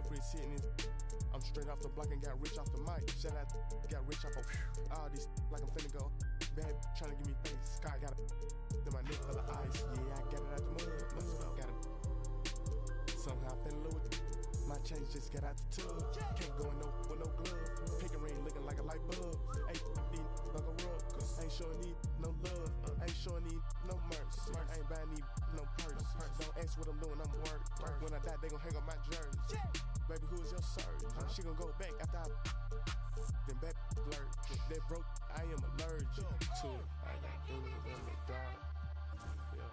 Chris hitting his. I'm straight off the block and got rich off the mic. Shout out, got rich off of all these like I'm finna go. Bad trying to give me face. Sky got it. Then my neck full of ice. Yeah, I got it out the mud. Got it. Somehow I fell in love with it. My chains just got out the tub. Can't go in no with no glove. Pinky ring looking like a light bulb. Ain't need like a rug. Ain't showing need no love. Ain't showing need no mercy. Ain't buying need no purse. Don't ask what I'm doing, I'm work. When I die, they gon' hang up my jersey. Baby, who is your surgeon? She gon' go back after I then back blurred. That broke, I am allergic to it. I got demons in the dark. Yeah.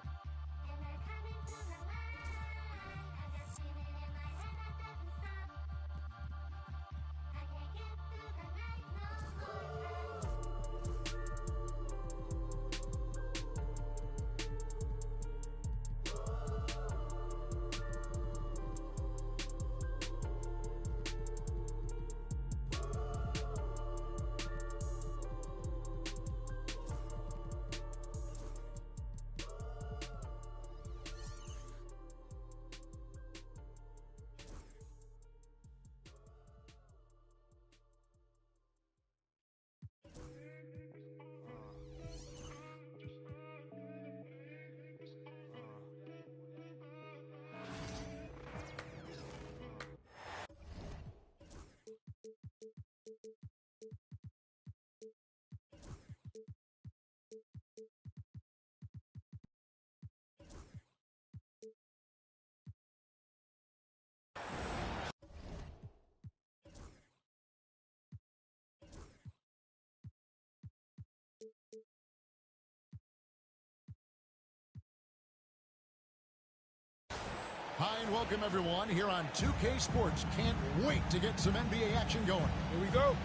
Hi and welcome everyone here on 2K Sports. Can't wait to get some NBA action going. Here we go.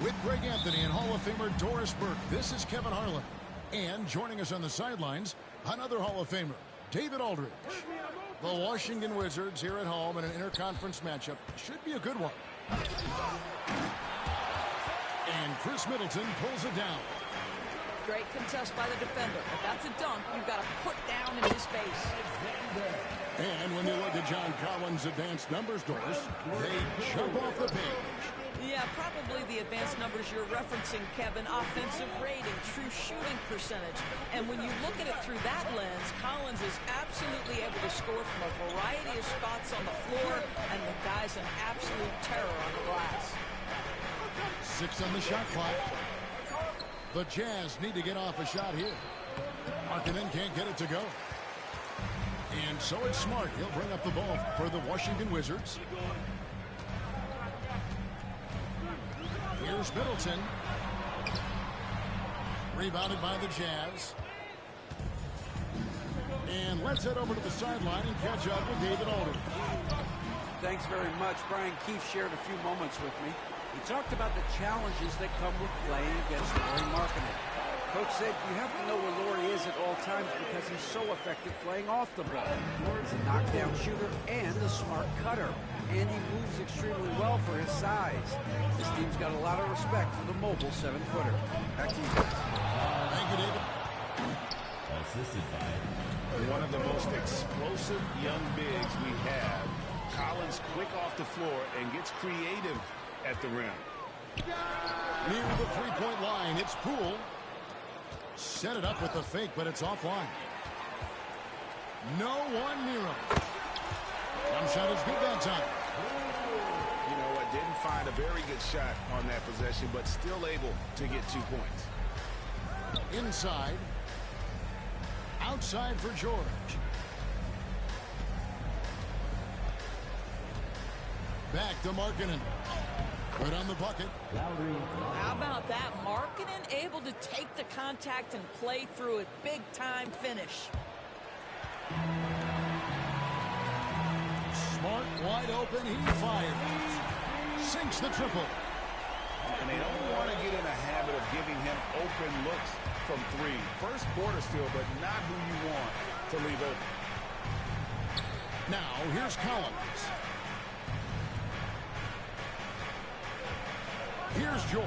With Greg Anthony and Hall of Famer Doris Burke, this is Kevin Harlan. And joining us on the sidelines, another Hall of Famer, David Aldridge. The Washington Wizards here at home in an interconference matchup should be a good one. And Chris Middleton pulls it down. Great contest by the defender. If that's a dunk, you've got to put down in his face. And when you look at John Collins' advanced numbers, Doris, they jump off the page. Yeah, probably the advanced numbers you're referencing, Kevin. Offensive rating, true shooting percentage. And when you look at it through that lens, Collins is absolutely able to score from a variety of spots on the floor, and the guy's an absolute terror on the glass. 6 on the shot clock. The Jazz need to get off a shot here. Markkanen can't get it to go. And so it's Smart. He'll bring up the ball for the Washington Wizards. Here's Middleton. Rebounded by the Jazz. And let's head over to the sideline and catch up with David Aldridge. Thanks very much. Brian Keefe shared a few moments with me. He talked about the challenges that come with playing against Lauri Markkanen. Coach said you have to know where Lauri is at all times because he's so effective playing off the ball. He's a knockdown shooter and a smart cutter. And he moves extremely well for his size. This team's got a lot of respect for the mobile 7-footer. Back to you guys. Thank you, David. Assisted by one of the most explosive young bigs we have. Collins quick off the floor and gets creative at the rim. Near the three-point line, it's Poole. Set it up with the fake, but it's offline. No one near him. Jump shot is good that time. You know what? Didn't find a very good shot on that possession, but still able to get 2 points. Inside. Outside for George. Back to Markkanen. Good on the bucket. How about that? Markkanen able to take the contact and play through it. Big time finish. Smart wide open. He fires. Sinks the triple. And they don't want to get in a habit of giving him open looks from 3. First quarter still, but not who you want to leave open. Now here's Collins. Here's George.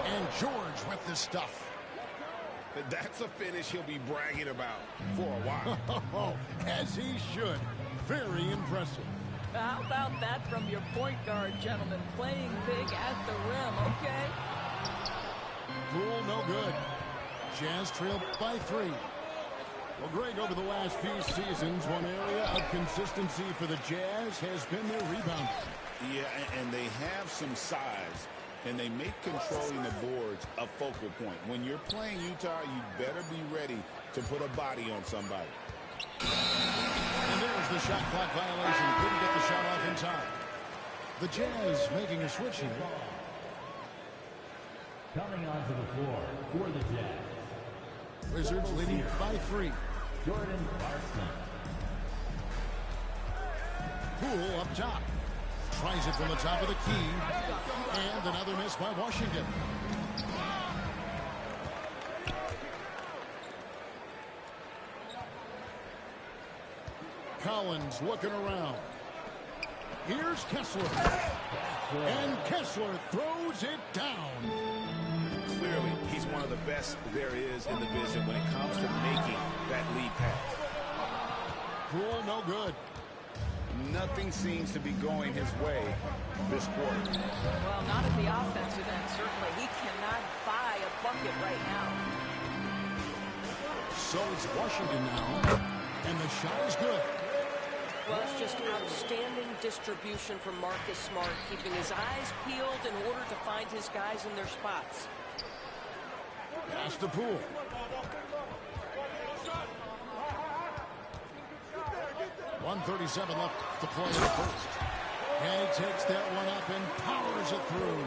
And George with the stuff. That's a finish he'll be bragging about for a while. As he should. Very impressive. How about that from your point guard, gentlemen? Playing big at the rim, okay? Poole, no good. Jazz trail by 3. Well, Greg, over the last few seasons, one area of consistency for the Jazz has been their rebound. Yeah, and they have some size, and they make controlling the boards a focal point. When you're playing Utah, you better be ready to put a body on somebody. And there's the shot clock violation. Couldn't get the shot off in time. The Jazz making a switch here. Coming onto the floor for the Jazz. Wizards leading by 3. Jordan Clarkson. Poole up top. Tries it from the top of the key. And another miss by Washington. Collins looking around. Here's Kessler. And Kessler throws it down. Clearly, he's one of the best there is in the division when it comes to making that lead pass. Poole, no good. Nothing seems to be going his way this quarter. Well, not at the offensive end, certainly. He cannot buy a bucket right now. So it's Washington now. And the shot is good. Well, it's just outstanding distribution from Marcus Smart, keeping his eyes peeled in order to find his guys in their spots. Pass to Poole. .137 left to play in the first. And he takes that one up and powers it through.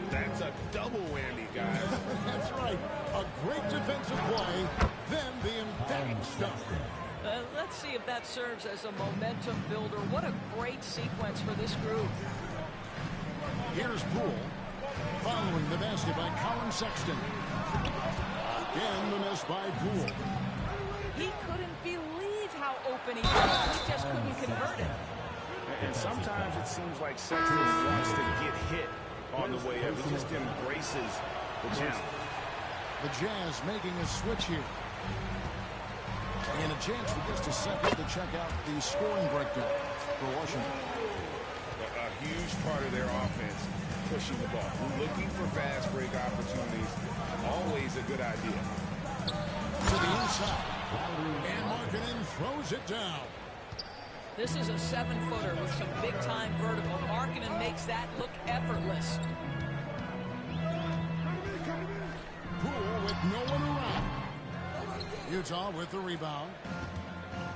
That's a double whammy, guys. That's right. A great defensive play, then the emphatic stuff. Let's see if that serves as a momentum builder. What a great sequence for this group. Here's Poole. Following the basket by Colin Sexton. Again, the miss by Poole. He couldn't believe how open he was. He just couldn't convert it. And sometimes it seems like Sexton wants to get hit on the way up. He just embraces the challenge. The Jazz making a switch here. And a chance for just a second to check out the scoring breakdown for Washington. A huge part of their offense, pushing the ball. Looking for fast break opportunities, always a good idea. To the inside. And Markkanen throws it down. This is a 7-footer with some big-time vertical. Markkanen makes that look effortless. Poole with no one around. Utah with the rebound.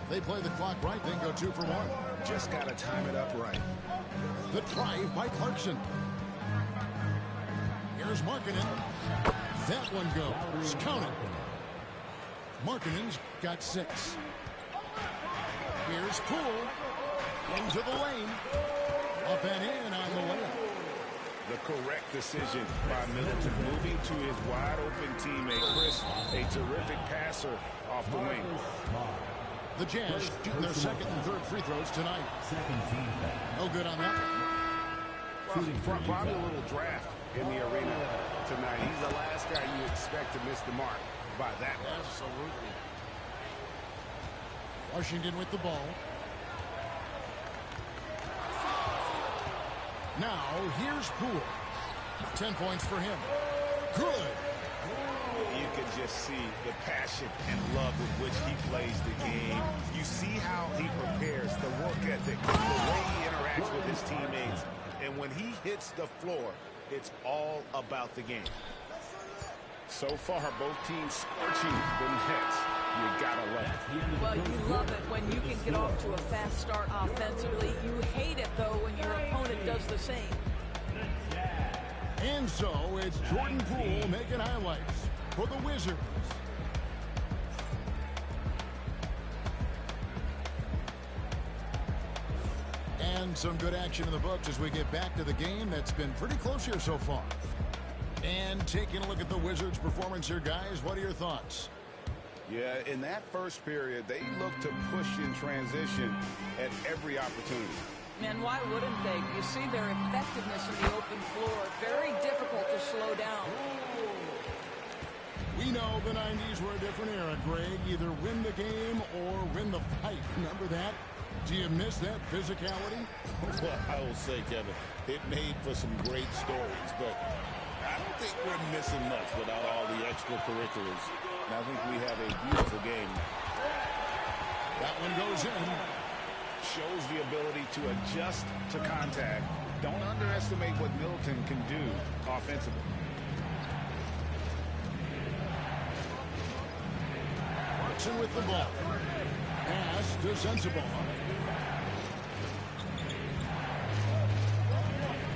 They play the clock right, then go 2 for 1. Just got to time it up right. The drive by Clarkson. Here's Markkanen. That one goes. Count it. Markkanen's got 6. Here's Poole. Into the lane. Up and in on the layup. The correct decision by Middleton, moving to his wide-open teammate, Chris, a terrific passer off the wing. The Jazz shooting their second and third free throws tonight. Second team foul. No good on that one. Well, probably a little draft in the arena tonight. He's the last guy you expect to miss the mark by that much. Absolutely. Washington with the ball. Now, here's Poole. 10 points for him. Good. You can just see the passion and love with which he plays the game. You see how he prepares, the work ethic, the way he interacts with his teammates. And when he hits the floor, it's all about the game. So far, both teams scorching the Nets. You gotta love it. Well, you love it when you can get off to a fast start offensively. You hate it, though, when your opponent does the same. And so it's Jordan Poole making highlights for the Wizards. And some good action in the books as we get back to the game that's been pretty close here so far. And taking a look at the Wizards' performance here, guys, what are your thoughts? Yeah, in that first period, they looked to push in transition at every opportunity. And why wouldn't they? You see their effectiveness in the open floor. Very difficult to slow down. We know the 90s were a different era, Greg. Either win the game or win the fight. Remember that? Do you miss that physicality? Well, I will say, Kevin, it made for some great stories, but I don't think we're missing much without all the extracurriculars. And I think we have a beautiful game. That one goes in. Shows the ability to adjust to contact. Don't underestimate what Middleton can do offensively. Clarkson with the ball. Pass to Sensabaugh.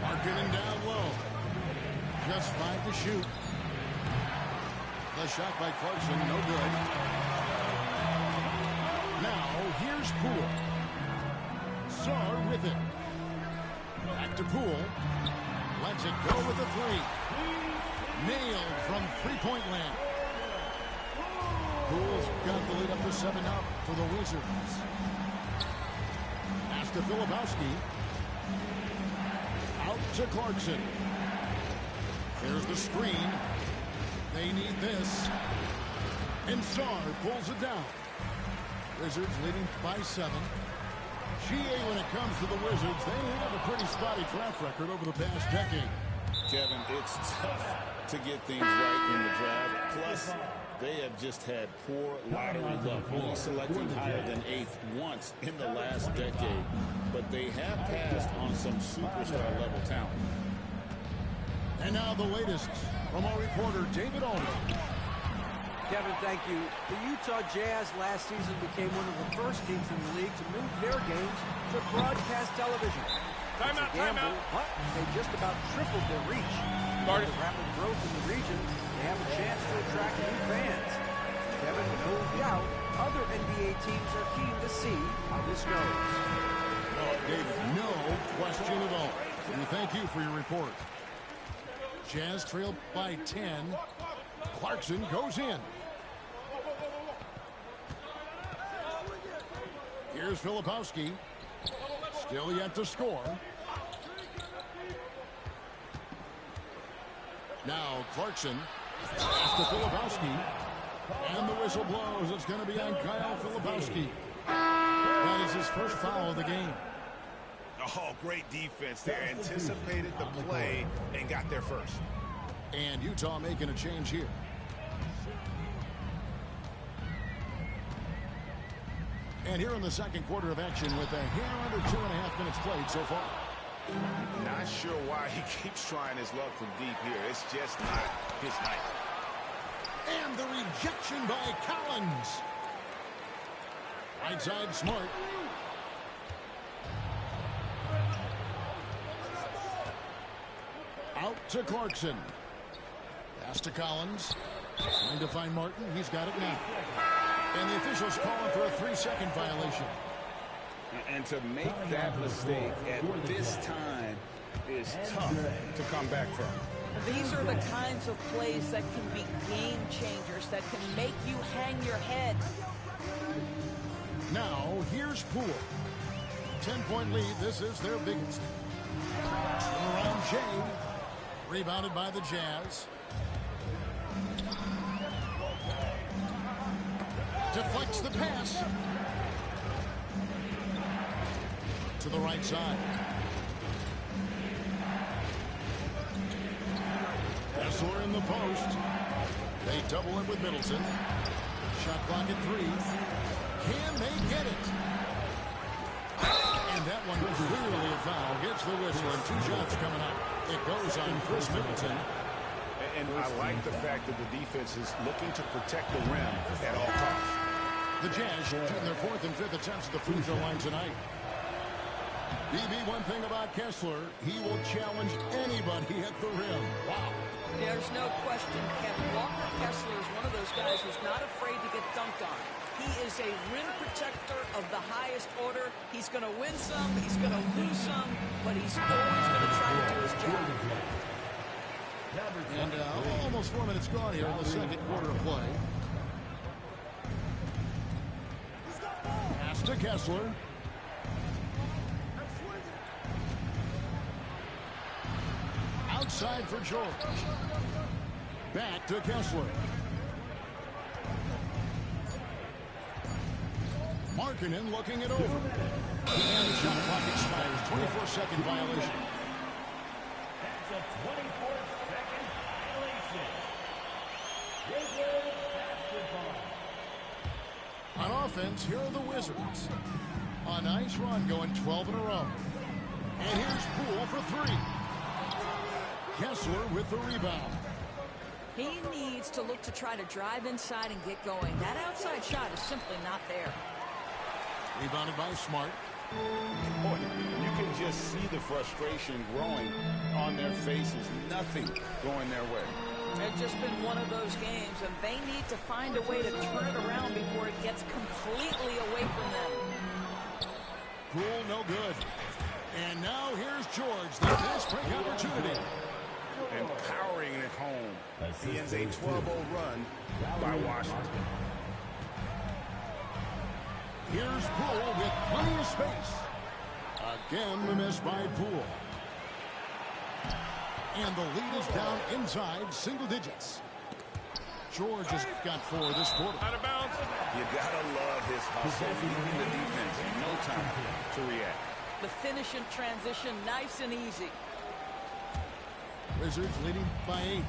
Markkanen down low. Just 5 to shoot. The shot by Clarkson, no good. Now, here's Poole. Sarr with it. Back to Poole. Lets it go with the three. Nailed from three-point land. Poole's got the lead up to 7 up for the Wizards. Pass to Filipowski. Out to Clarkson. Here's the screen. They need this. And Sarr pulls it down. Wizards leading by 7. GA, when it comes to the Wizards, they have a pretty spotty track record over the past decade. Kevin, it's tough to get things right in the draft. Plus, they have just had poor lottery luck, only selecting higher than 8th once in the last decade. But they have passed on some superstar-level talent. And now the latest from our reporter, David Aldridge. Kevin, thank you. The Utah Jazz last season became one of the first teams in the league to move their games to broadcast television. Timeout. But they just about tripled their reach. With the rapid growth in the region, they have a chance to attract new fans. Kevin, no doubt, other NBA teams are keen to see how this goes. Oh, David, no question at all. We thank you for your report. Jazz trailed by 10. Clarkson goes in. Here's Filipowski. Still yet to score. Now Clarkson. Pass to Filipowski. And the whistle blows. It's going to be on Kyle Filipowski. That is his first foul of the game. Oh, great defense there. Anticipated the play and got there first. And Utah making a change here. And here in the second quarter of action with a hair under 2.5 minutes played so far. Not sure why he keeps trying his luck from deep here. It's just not his night. And the rejection by Collins. Right side, Smart. Out to Clarkson. Pass to Collins. Trying to find Martin. He's got it now. And the officials calling for a 3-second violation. And to make that mistake at this time is tough to come back from. These are the kinds of plays that can be game changers, that can make you hang your head. Now, here's Poole. 10-point lead. This is their biggest. Around Jay. Rebounded by the Jazz. Deflects the pass. To the right side. Kessler in the post. They double it with Middleton. Shot clock at 3. Can they get it? And that one was clearly a foul. Gets the whistle and 2 shots coming up. It goes on Chris Middleton. And I like the fact that the defense is looking to protect the rim at all costs. The Jazz shooting their 4th and 5th attempts at the free throw line tonight. BB, one thing about Kessler, he will challenge anybody at the rim. Wow. There's no question, Kevin. Walker Kessler is one of those guys who's not afraid to get dunked on. He is a rim protector of the highest order. He's going to win some, he's going to lose some, but he's always going to try to do his job. And almost 4 minutes gone here in the second quarter of play. Pass to Kessler. Outside for George. Back to Kessler. Markkanen looking it over. And the shot clock expires. 24-second violation. That's a 24-second violation. Wizards basketball. On offense, here are the Wizards. A nice run going 12 in a row. And here's Poole for three. Kessler with the rebound. He needs to look to try to drive inside and get going. That outside shot is simply not there. Rebounded by Smart. Boy, you can just see the frustration growing on their faces. Nothing going their way. It's just been one of those games, and they need to find a way to turn it around before it gets completely away from them. Poole, no good. And now here's George. The fast break opportunity. And powering it home. He ends a 12-0 run by Washington. Here's Poole with plenty of space. Again, the miss by Poole. And the lead is down inside single digits. George has got four this quarter. Out of bounds. You gotta love his hustle. Leaving the defense no time to react. The finish in transition, nice and easy. Wizards leading by 8.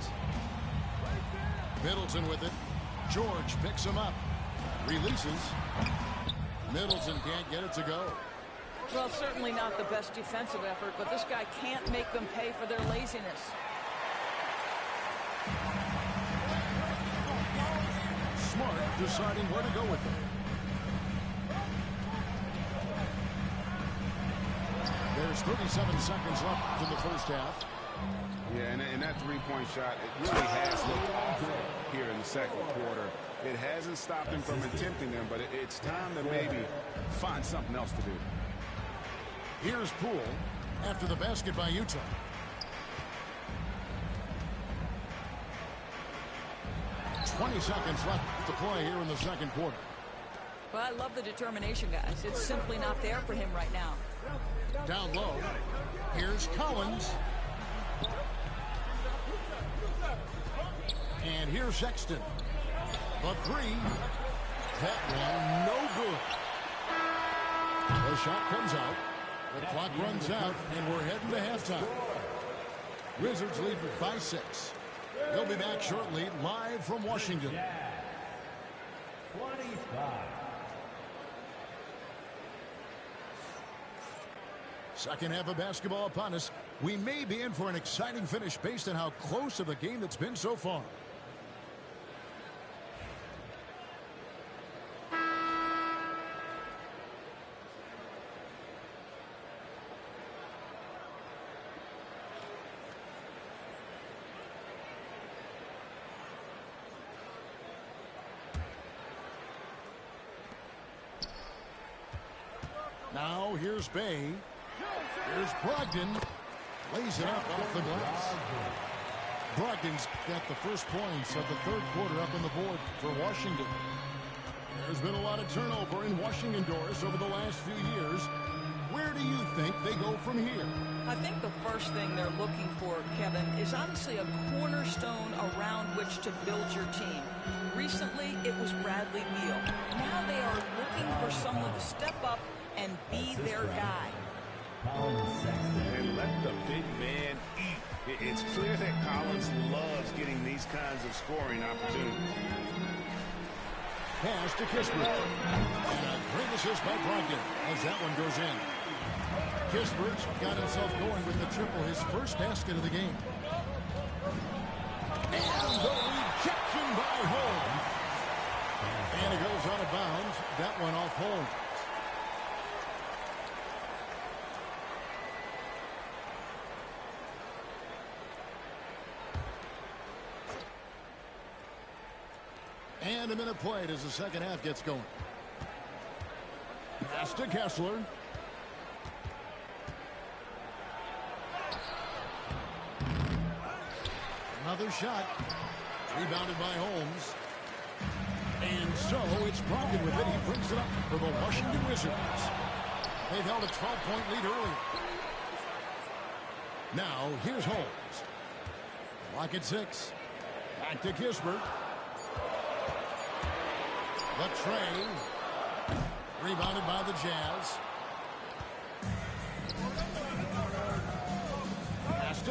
Middleton with it. George picks him up. Releases. Middleton can't get it to go. Well, certainly not the best defensive effort, but this guy can't make them pay for their laziness. Smart deciding where to go with it. There's 37 seconds left in the first half. Yeah, and that three-point shot, it really has looked awful here in the second quarter. It hasn't stopped him from attempting them, but it's time to maybe find something else to do. Here's Poole after the basket by Utah. "20 seconds left to play here in the second quarter. Well, I love the determination, guys. It's simply not there for him right now. Down low. Here's Collins. And here's Sexton. The three. That one no good. The shot comes out. The clock runs out, and we're heading to halftime. Wizards lead by 6. They'll be back shortly, live from Washington. 25. Second half of basketball upon us. We may be in for an exciting finish based on how close of a game that's been so far. Now here's Bay. Here's Brogdon. Lays it up off the glass. Brogdon's got the first points of the third quarter up on the board for Washington. There's been a lot of turnover in Washington, Doris, over the last few years. Where do you think they go from here? I think the first thing they're looking for, Kevin, is obviously a cornerstone around which to build your team. Recently, it was Bradley Beal. Now they are looking for someone to step up and be their guy. And let the big man eat. It's clear that Collins loves getting these kinds of scoring opportunities. Pass to Kispert. And a great assist by Brogdon as that one goes in. Kispert's got himself going with the triple, his first basket of the game. And the rejection by Holmes. And it goes out of bounds. That one off Holmes. And a minute played as the second half gets going. Pass to Kessler. Another shot. Rebounded by Holmes. And so it's Brogdon with it. He brings it up for the Washington Wizards. They've held a 12-point lead earlier. Now here's Holmes. Clock at 6. Back to Kispert. The tray. Rebounded by the Jazz.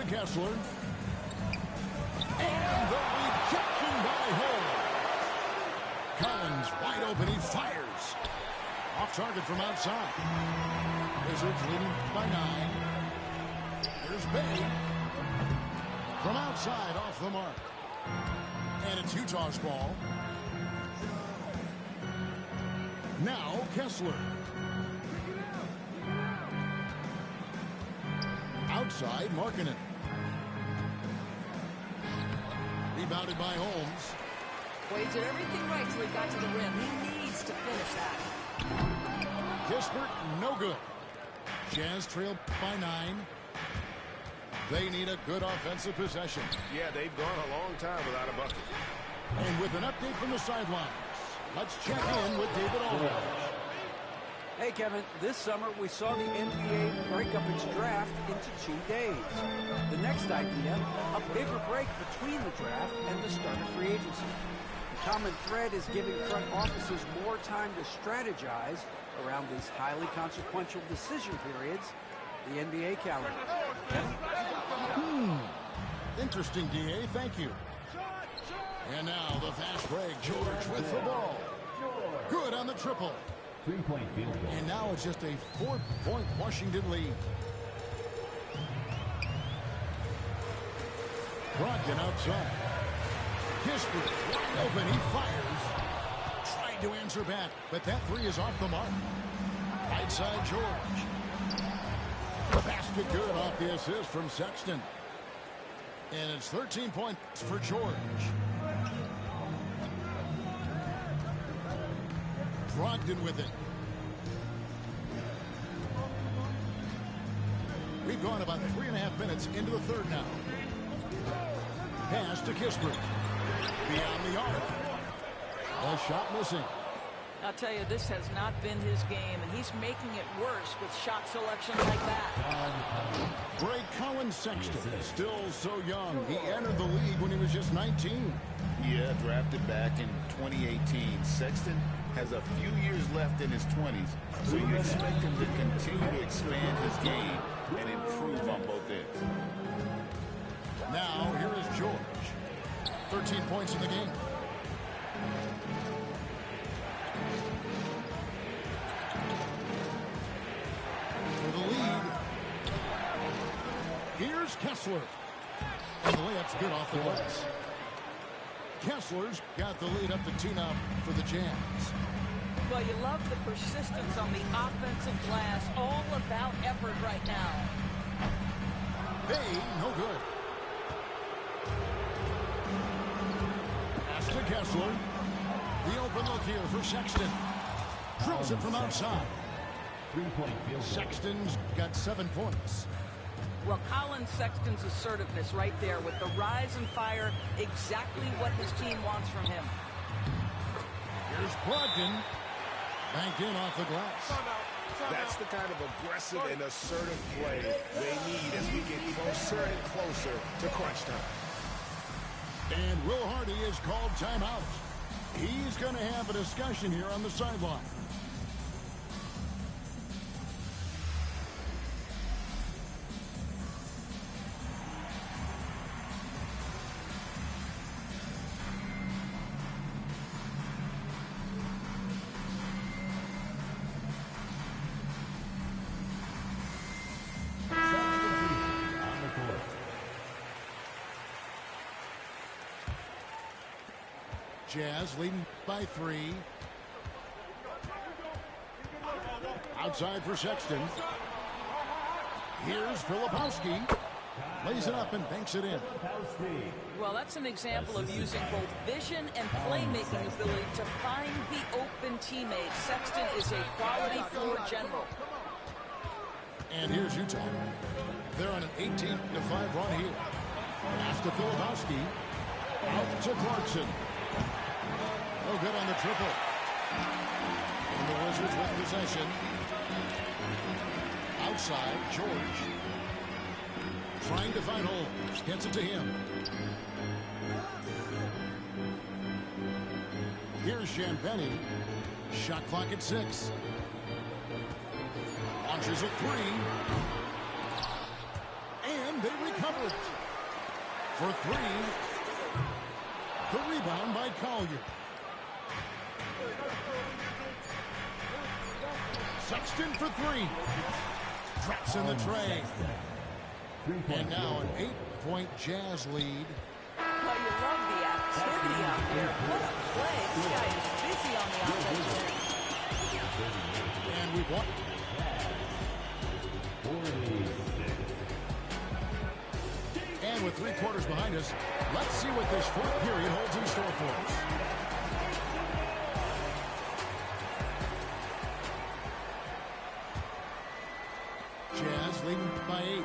Kessler. And the rejection by Holmes. Collins wide open. He fires. Off target from outside. Wizards leading by 9. Here's Bay. From outside off the mark. And it's Utah's ball. Now Kessler. Outside, Markkanen. Rebounded by Holmes. Well, he did everything right till he got to the rim. He needs to finish that. Kispert, no good. Jazz trail by 9. They need a good offensive possession. Yeah, they've gone a long time without a bucket. And with an update from the sidelines, let's check in with David Aldridge. Hey, Kevin, this summer we saw the NBA break up its draft into 2 days. The next idea, a bigger break between the draft and the start of free agency. The common thread is giving front offices more time to strategize around these highly consequential decision periods, the NBA calendar. Interesting, D.A. Thank you. And now the fast break. George with the ball. Good on the triple. 3-point field goal. And now it's just a 4-point Washington lead. Brogdon outside. Kispert wide open. He fires. Tried to answer back, but that 3 is off the mark. Right side, George. Basket good off the assist from Sexton. And it's 13 points for George. Brogdon with it. We've gone about 3.5 minutes into the third now. Pass to Kispert. Beyond the arc. A shot missing. I'll tell you, this has not been his game, and he's making it worse with shot selection like that. Greg Collins Sexton, still so young. He entered the league when he was just 19. Yeah, drafted back in 2018. Sexton has a few years left in his 20s, so you expect him to continue to expand his game and improve on both ends. Now, here is George. 13 points in the game. For the lead, here's Kessler. And the layup's good off the glass. Kessler's got the lead up to 2 now for the Jazz. Well, you love the persistence on the offensive glass. All about effort right now. Bay, no good. Pass to Kessler. The open look here for Sexton. Drills it from outside. 3-point field goal. Sexton's got 7 points. Well, Colin Sexton's assertiveness right there with the rise and fire, exactly what his team wants from him. Here's Brogdon. Banked in off the glass. That's the kind of aggressive and assertive play they need as we get closer and closer to crunch time. And Will Hardy is called timeout. He's going to have a discussion here on the sideline. Jazz leading by 3. Outside for Sexton. Here's Filipowski. Lays it up and banks it in. Well, that's an example of using both vision and playmaking ability to find the open teammate. Sexton is a quality floor general. And here's Utah. They're on an 18-5 run here. Pass to Filipowski. Out to Clarkson. No good on the triple. And the Wizards with possession. Outside, George. Trying to find Holmes. Gets it to him. Here's Champagny. Shot clock at 6. Launches at 3. And and they recover it. For three. The rebound by Collier. Sexton for three. Drops in the tray. And now an 8-point Jazz lead. Well, you love the activity out there. What a play. This guy is busy on the offensive end. And we've won. And with 3 quarters behind us, let's see what this fourth period holds in store for us. Jazz leading by 8.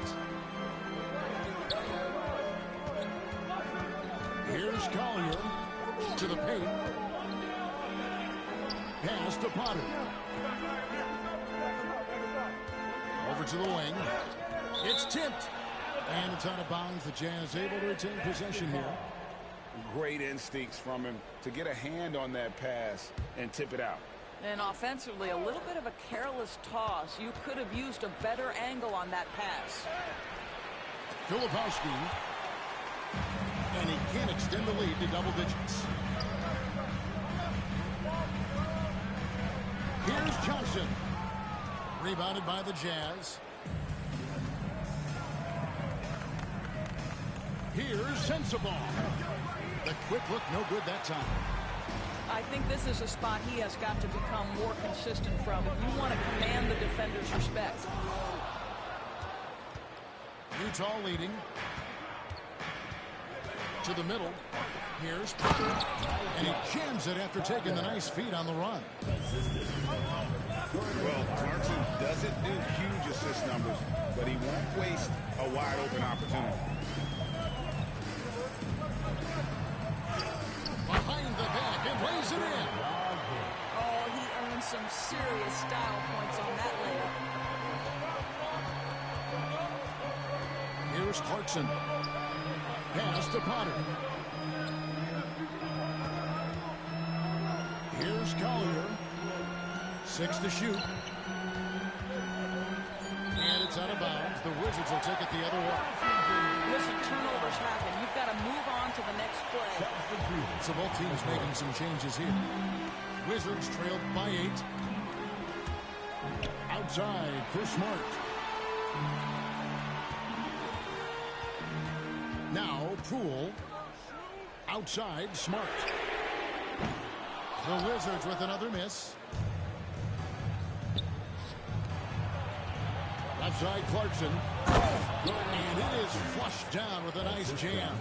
Here's Collier to the paint. Pass to Potter. Over to the wing. It's tipped. And it's out of bounds. The Jazz able to retain possession here. Great instincts from him to get a hand on that pass and tip it out. And offensively, a little bit of a careless toss. You could have used a better angle on that pass. Filipowski. And he can't extend the lead to double digits. Here's Johnson. Rebounded by the Jazz. Here's Sensabaugh. The quick look, no good that time. I think this is a spot he has got to become more consistent from if you want to command the defender's respect. Utah leading. To the middle. Here's Potter. And he jams it after taking the nice feed on the run. Well, Clarkson doesn't do huge assist numbers, but he won't waste a wide open opportunity. Behind the back and lays it in. Oh, he earned some serious style points on that layup. Here's Clarkson. Pass to Potter. Here's Collier. 6 to shoot. And it's out of bounds. The Wizards will take it the other way. Listen, turnovers happen. You've got to move on to the next play. So both teams making some changes here. Wizards trailed by 8. Outside for Smart. Now Poole. Outside Smart. The Wizards with another miss. Left side Clarkson. And it is flushed down with a nice jam.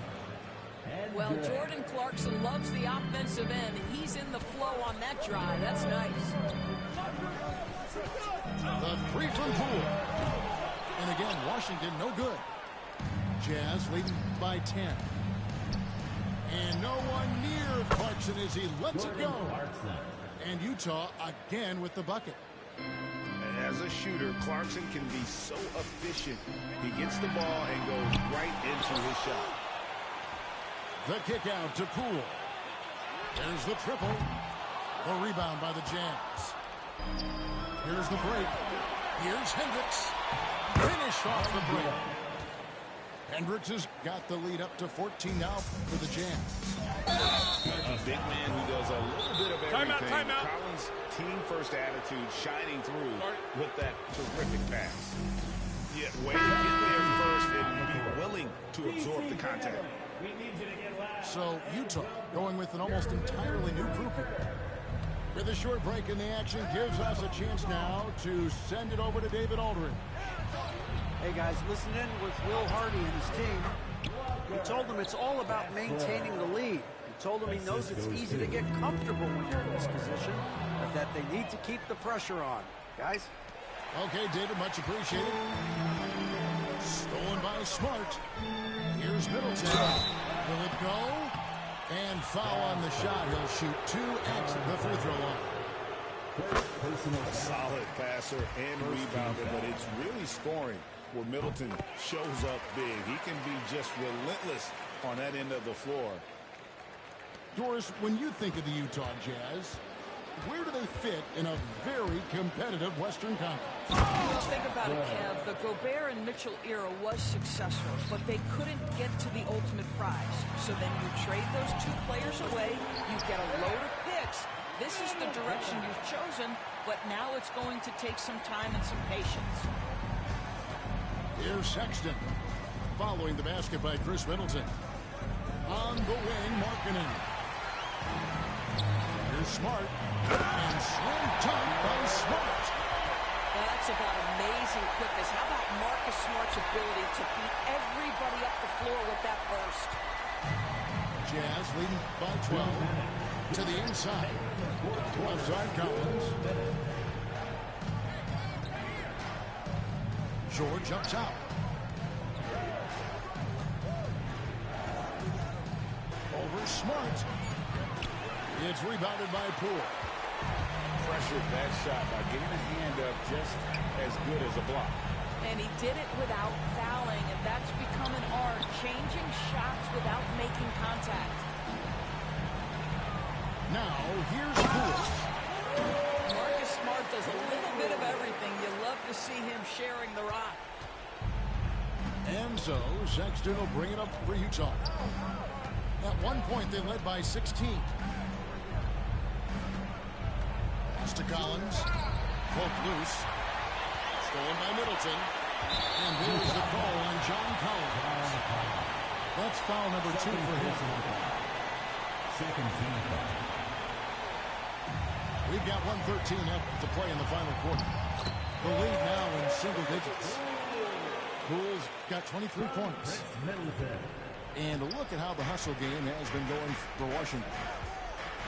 Well, Jordan Clarkson loves the offensive end. He's in the flow on that drive. That's nice. The 3 from Poole. And again, Washington no good. Jazz leading by 10. And no one near Clarkson as he lets it go. And Utah again with the bucket. And as a shooter, Clarkson can be so efficient. He gets the ball and goes right into his shot. The kick out to Poole. There's the triple. The rebound by the Jazz. Here's the break. Here's Hendricks. Finished off the break. Hendricks has got the lead up to 14 now for the Jazz. A big man who does a little bit of everything. Timeout. Collins' team-first attitude shining through with that terrific pass. Yeah, way to get there first and be willing to absorb the contact. So Utah going with an almost entirely new group here. With a short break in the action gives us a chance now to send it over to David Aldridge. Hey, guys, listen in with Will Hardy and his team. He told them it's all about maintaining the lead. He told them he knows it's easy to get comfortable when you're in this position, but that they need to keep the pressure on. Guys? Okay, David, much appreciated. Stolen by Smart. Here's Middleton. Will it go? And foul on the shot. He'll shoot 2 at the free throw line. A solid passer and rebounder, but it's really scoring where Middleton shows up big. He can be just relentless on that end of the floor. Doris, when you think of the Utah Jazz, where do they fit in a very competitive Western Conference? Well, think about it, Kev. The Gobert and Mitchell era was successful, but they couldn't get to the ultimate prize. So then you trade those two players away, you get a load of picks. This is the direction you've chosen, but now it's going to take some time and some patience. Here's Sexton, following the basket by Chris Middleton. On the wing, Markkanen. Here's Smart, and slam dunk by Smart. That's about amazing quickness. How about Marcus Smart's ability to beat everybody up the floor with that burst? Jazz leading by 12 to the inside. Outside Collins. George up top. Over Smart. It's rebounded by Poole. Pressured that shot by getting a hand up just as good as a block. And he did it without fouling, and that's become an art, changing shots without making contact. Now, here's Poole. Marcus Smart does a little bit of everything. You love to see him sharing the rock. And so, Sexton will bring it up for Utah. At one point, they led by 16. Pass to Collins. Poke loose. Stolen by Middleton. And there's the call on John Collins. That's foul number 2 for him. Second team foul. We've got 1:13 left to play in the final quarter. The lead now in single digits. Poole's got 23 points. Middleton. And look at how the hustle game has been going for Washington.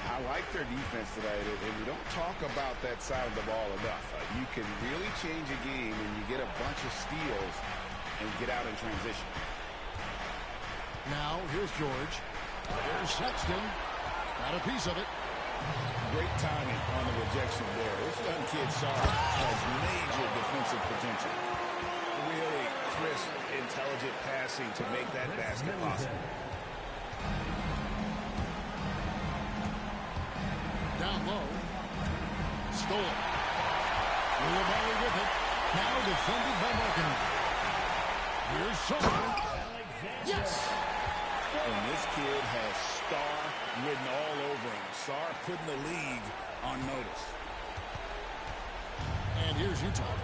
I like their defense today, and we don't talk about that side of the ball enough. You can really change a game when you get a bunch of steals and get out in transition. Now, here's George. There's Sexton. Got a piece of it. Great timing on the rejection there. This young kid, Sarr, has major defensive potential. Really crisp, intelligent passing to make that basket possible. Down low. Stolen. Louisville with it. Now defended by Markkanen. Here's Sarr. Yes! And this kid has star written all over him. Sarr putting the league on notice. And here's Utah.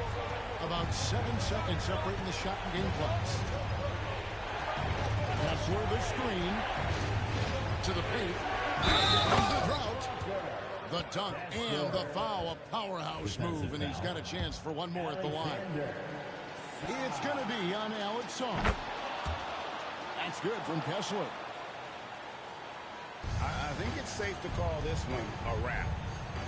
About 7 seconds separating the shot and game clocks. Kessler the screen. To the paint. The drought. The dunk and the foul. A powerhouse move, and he's got a chance for one more at the line. It's going to be on Alex Sarr. That's good from Kessler. I think it's safe to call this one a wrap.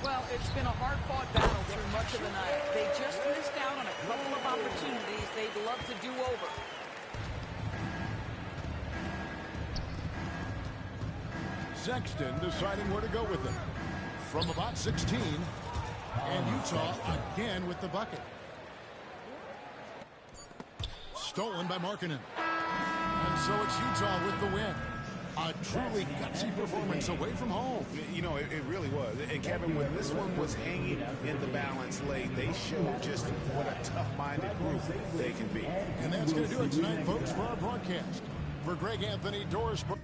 Well, it's been a hard-fought battle through much of the night. They just missed out on a couple of opportunities they'd love to do over. Sexton deciding where to go with it. From about 16. And Utah again with the bucket. Stolen by Markkanen. And so it's Utah with the win. A truly gutsy performance away from home. You know, it really was. And Kevin, when this one was hanging in the balance late, they showed just what a tough-minded group they can be. And that's going to do it tonight, folks, for our broadcast. For Greg Anthony, Doris Burke.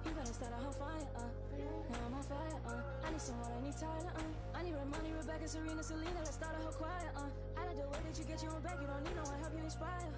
You better start a whole fire, now I'm on fire, I need someone, I need Tyler, I need Ramoni, Rebecca, Serena, Selena, let's start a whole choir, I like the way that you get your own back, you don't need no one help you inspire,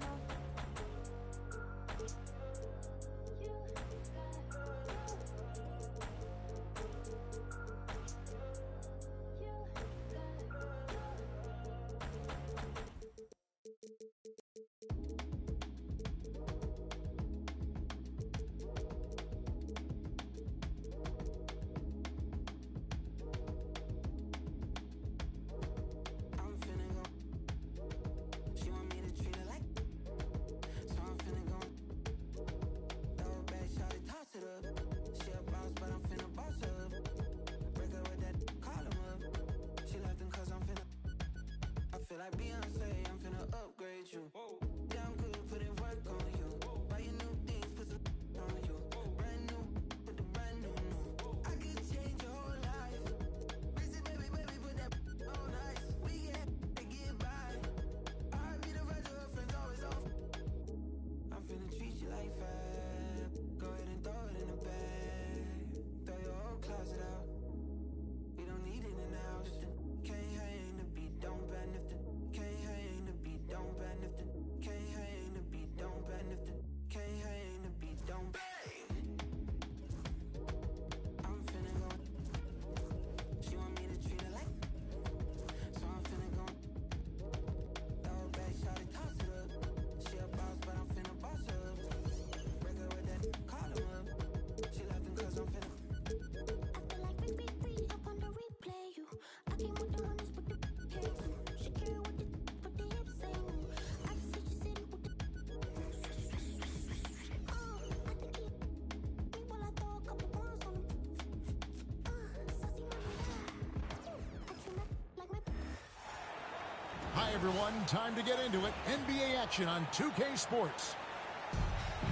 Hi, everyone. Time to get into it. NBA action on 2K Sports.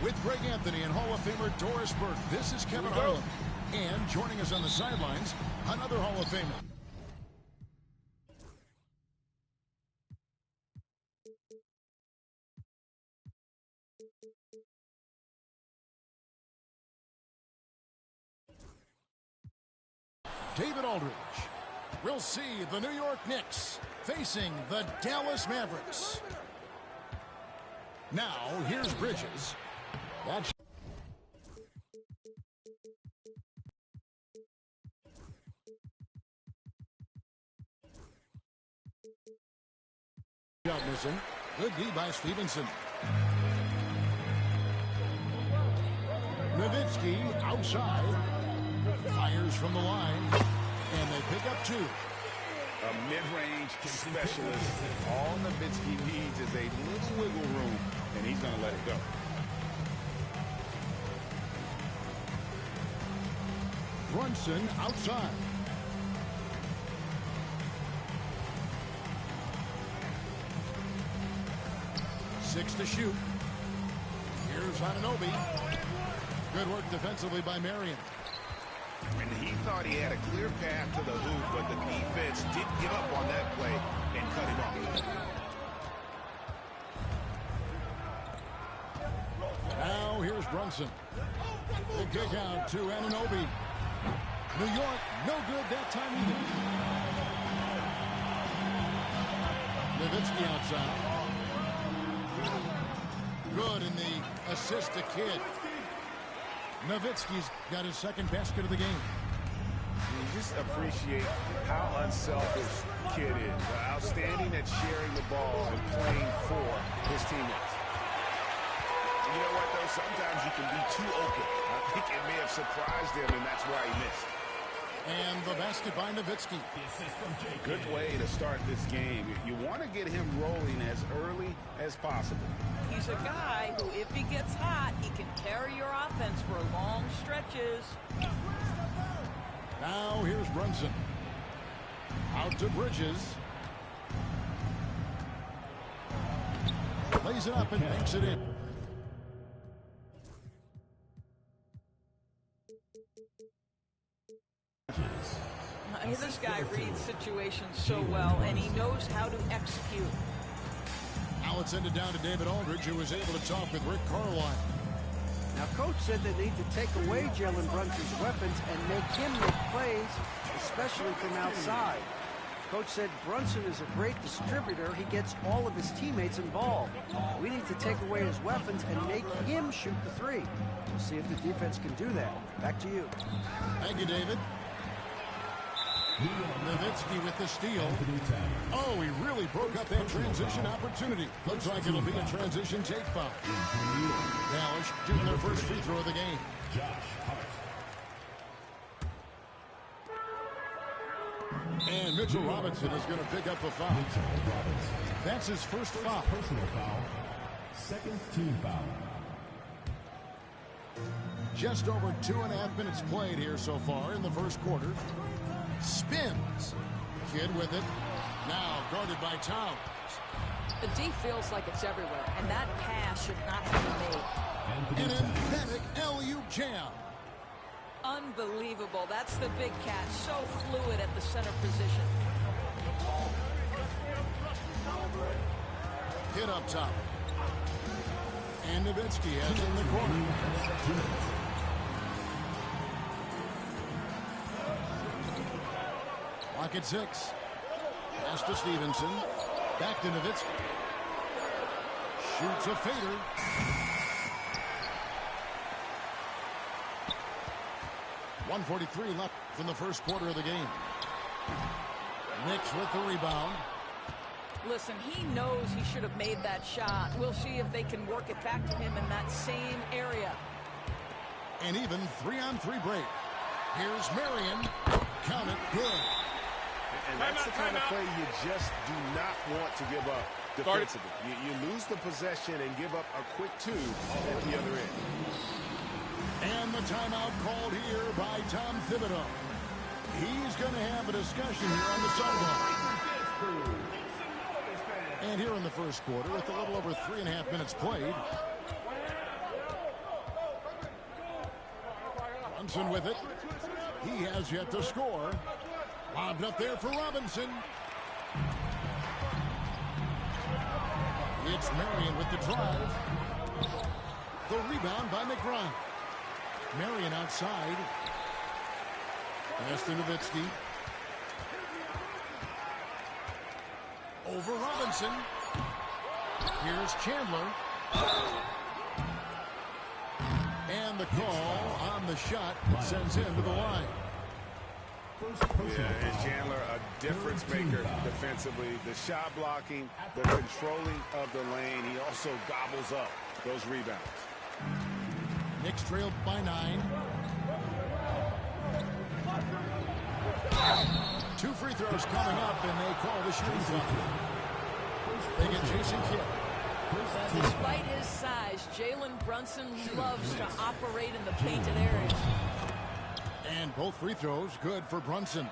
With Greg Anthony and Hall of Famer Doris Burke, this is Kevin Harlan. And joining us on the sidelines, another Hall of Famer. David Aldridge. We'll see the New York Knicks facing the Dallas Mavericks. Now, here's Bridges. That's out missing. Good D by Stevenson. Nowitzki outside. Fires from the line. And they pick up 2. A mid-range specialist. All Nowitzki needs is a little wiggle room, and he's going to let it go. Brunson outside. Six to shoot. Here's Anunoby. Good work defensively by Marion. And he thought he had a clear path to the hoop, but the defense didn't give up on that play and cut him off. Now here's Brunson. The kick out to Anunoby. New York, no good that time either. Nowitzki outside. Good in the assist to Kidd. Nowitzki's got his second basket of the game. You just appreciate how unselfish Kidd is. Outstanding at sharing the ball and playing for his teammates. You know what, though? Sometimes you can be too open. I think it may have surprised him, and that's why he missed. And the basket by Nowitzki. Good way to start this game. You want to get him rolling as early as possible. He's a guy who, if he gets hot, he can carry your offense for long stretches. Now here's Brunson. Out to Bridges. Lays it up and makes it in. This guy reads situations so well, and he knows how to execute. Now it's ended down to David Aldridge, who was able to talk with Rick Carlisle. Now, Coach said they need to take away Jalen Brunson's weapons and make him make plays, especially from outside. Coach said Brunson is a great distributor. He gets all of his teammates involved. We need to take away his weapons and make him shoot the 3. We'll see if the defense can do that. Back to you. Thank you, David. Nowitzki with the steal. Oh, he really broke up that transition opportunity. Looks like it'll be a transition take foul. Dallas shooting their first free throw of the game. And Mitchell Robinson is going to pick up a foul. That's his first foul. Personal foul. Second team foul. Just over 2.5 minutes played here so far in the first quarter. Spins. Kidd with it. Now guarded by Towns. The D feels like it's everywhere, and that pass should not have been made. An emphatic alley-oop jam. Unbelievable. That's the big cat. So fluid at the center position. Kidd up top. And Nowitzki has in the corner. Lock at 6. Pass to Stevenson. Back to Nowitzki. Shoots a fader. .143 left from the first quarter of the game. Knicks with the rebound. Listen, he knows he should have made that shot. We'll see if they can work it back to him in that same area. An even 3-on-3 break. Here's Marion. Count it. Good. And that's the kind of play you just do not want to give up defensively. You lose the possession and give up a quick 2 at the other end. And the timeout called here by Tom Thibodeau. He's going to have a discussion here on the sideline. And here in the first quarter, with a little over 3.5 minutes played, Brunson with it. He has yet to score. Lobbed up there for Robinson. It's Marion with the drive. The rebound by McBride. Marion outside. Pass to Nowitzki. Over Robinson. Here's Chandler. And the call on the shot sends him to the line. Yeah, and Chandler, a difference maker defensively. The shot blocking, the controlling of the lane. He also gobbles up those rebounds. Knicks trailed by 9. 2 free throws coming up, and they call the shooting foul. They get Jason Kidd. Despite his size, Jalen Brunson loves to operate in the painted areas. And both free throws good for Brunson.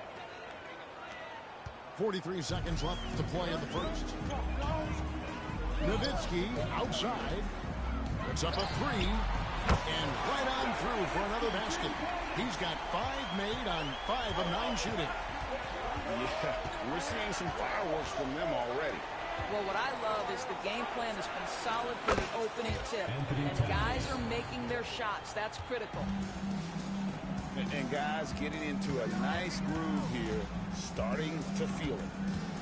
43 seconds left to play in the first. Nowitzki outside. Puts up a 3. And right on through for another basket. He's got 5 made on 5 of 9 shooting. Yeah, we're seeing some fireworks from them already. Well, what I love is the game plan has been solid from the opening tip. And guys are making their shots. That's critical. And guys getting into a nice groove here, starting to feel it.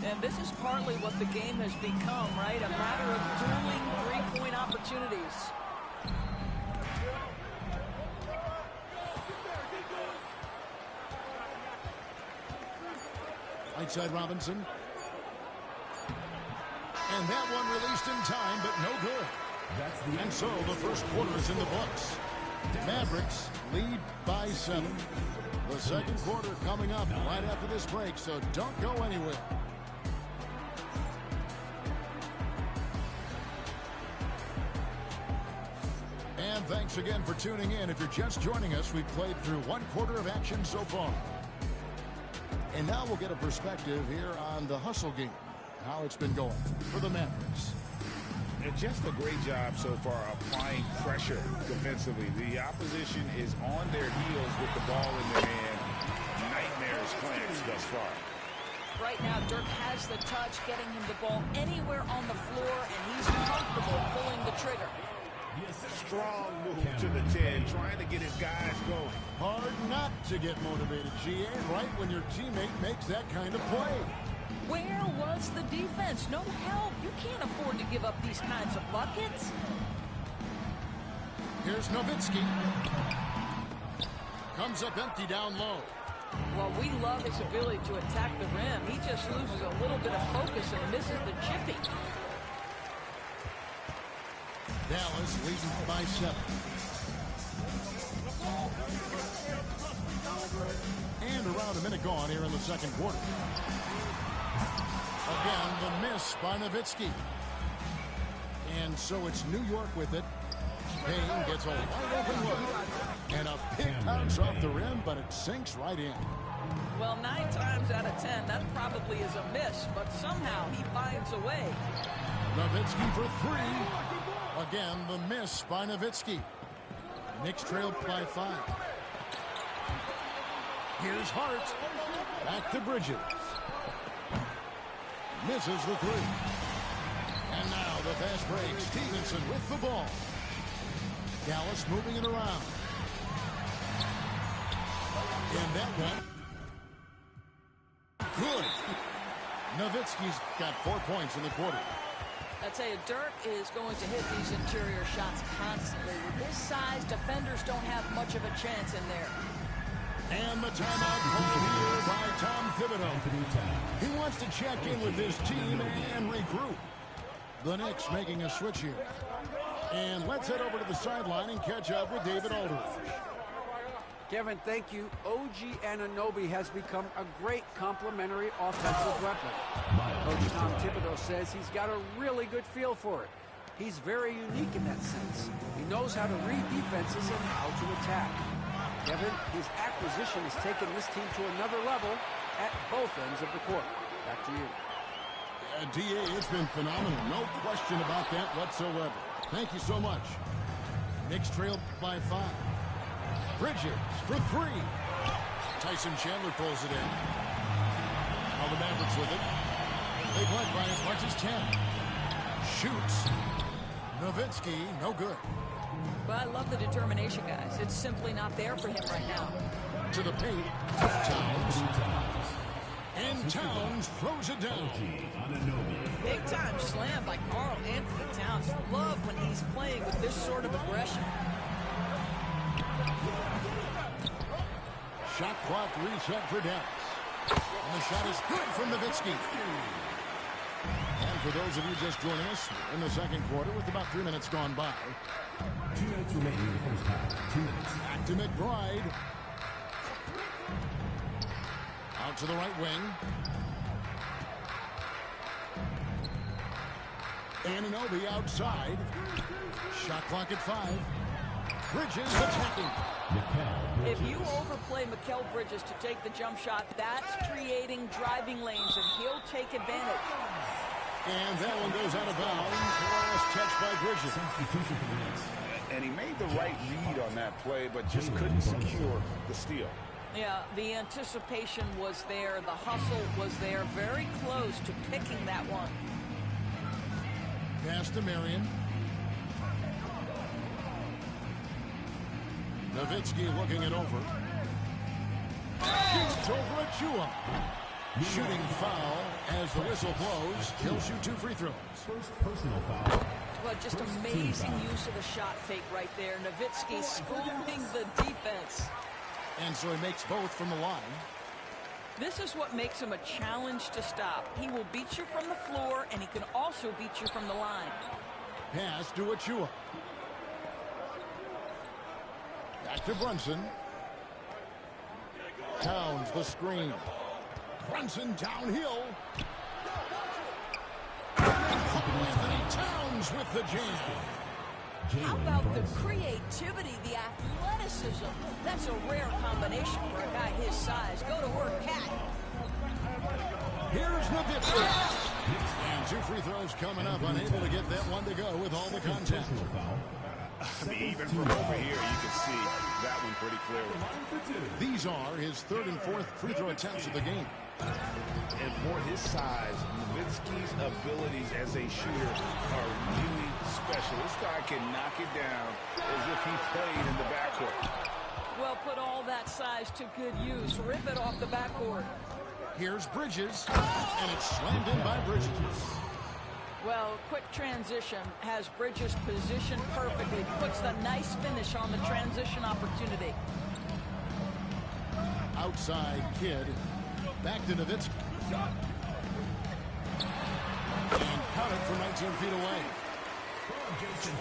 And this is partly what the game has become, right? A matter of dueling three-point opportunities. Right side Robinson. And that one released in time, but no good. And so the first quarter is in the books. Mavericks lead by 7. The second quarter coming up right after this break, so don't go anywhere. And thanks again for tuning in. If you're just joining us, we've played through 1 quarter of action so far. And now we'll get a perspective here on the hustle game, how it's been going for the Mavericks. And just a great job so far applying pressure defensively. The opposition is on their heels with the ball in their hand. Nightmares plans thus far. Right now, Dirk has the touch, getting him the ball anywhere on the floor, and he's comfortable pulling the trigger. Strong move to the 10, trying to get his guys going. Hard not to get motivated, GA, right when your teammate makes that kind of play. Where was the defense? No help. You can't afford to give up these kinds of buckets. Here's Nowitzki. Comes up empty down low. Well, we love his ability to attack the rim. He just loses a little bit of focus and misses the chippy. Dallas leading by 7. And around a minute gone here in the second quarter. Again, the miss by Nowitzki. And so it's New York with it. Payne gets a wide open look. And a pick bounce off the rim, but it sinks right in. Well, 9 times out of 10, that probably is a miss, but somehow he finds a way. Nowitzki for 3. Again, the miss by Nowitzki. Knicks trailed by 5. Here's Hart. Back to Bridges. Misses the 3. And now the fast break. Stevenson with the ball. Dallas moving it around. And that one. Good. Nowitzki's got 4 points in the quarter. I tell you, Dirk is going to hit these interior shots constantly. With his size, defenders don't have much of a chance in there. And the timeout called here by Tom Thibodeau. He wants to check in with his team and regroup. The Knicks making a switch here. And let's head over to the sideline and catch up with David Aldridge. Kevin, thank you. OG Anunoby has become a great complementary offensive weapon. Coach Tom Thibodeau says he's got a really good feel for it. He's very unique in that sense. He knows how to read defenses and how to attack. Kevin, his acquisition has taken this team to another level at both ends of the court. Back to you. D.A., it's been phenomenal. No question about that whatsoever. Thank you so much. Knicks trail by 5. Bridges for 3. Tyson Chandler pulls it in. Now the Mavericks with it. They've led by as much as 10. Shoots. Nowitzki, no good. But I love the determination, guys. It's simply not there for him right now. To the paint. Towns. And Towns throws it down. Big time slam by Karl Anthony Towns. Love when he's playing with this sort of aggression. Shot clock reset for Dallas. And the shot is good from Nowitzki. And for those of you just joining us, in the second quarter with about 3 minutes gone by. 2 minutes remaining in the first half. 2 minutes. Back to McBride. Out to the right wing. Anunoby outside. Shot clock at 5. Bridges attacking. If you overplay Mikal Bridges to take the jump shot, that's creating driving lanes, and he'll take advantage. And that one goes out of bounds. Last touch by Bridges. Substitution for the Knicks. And he made the right read on that play, but just couldn't secure the steal. Yeah, the anticipation was there. The hustle was there. Very close to picking that one. Pass to Marion. Nowitzki looking it over. Shoots over at Chua. Shooting foul as the whistle blows. He'll shoot 2 free throws. First personal foul. But just amazing use of the shot fake right there. Nowitzki schooling the defense. And so he makes both from the line. This is what makes him a challenge to stop. He will beat you from the floor, and he can also beat you from the line. Pass to Achua. Back to Brunson. Towns the screen. Brunson downhill. Anthony Towns with the jam. How about the creativity, the athleticism? That's a rare combination for a guy his size. Go to work, Cat. Here's Nowitzki. And 2 free throws coming up. Unable to get that one to go with all the contact. I mean, even from over here, you can see that one pretty clearly. These are his 3rd and 4th free throw attempts of the game. And for his size, Nowitzki's abilities as a shooter are really special. This guy can knock it down as if he played in the backcourt. Well, put all that size to good use. Rip it off the backboard. Here's Bridges, and it's slammed in by Bridges. Well, quick transition has Bridges positioned perfectly. Puts the nice finish on the transition opportunity. Outside Kidd. Back to Nowitzki. And count it from 19 feet away.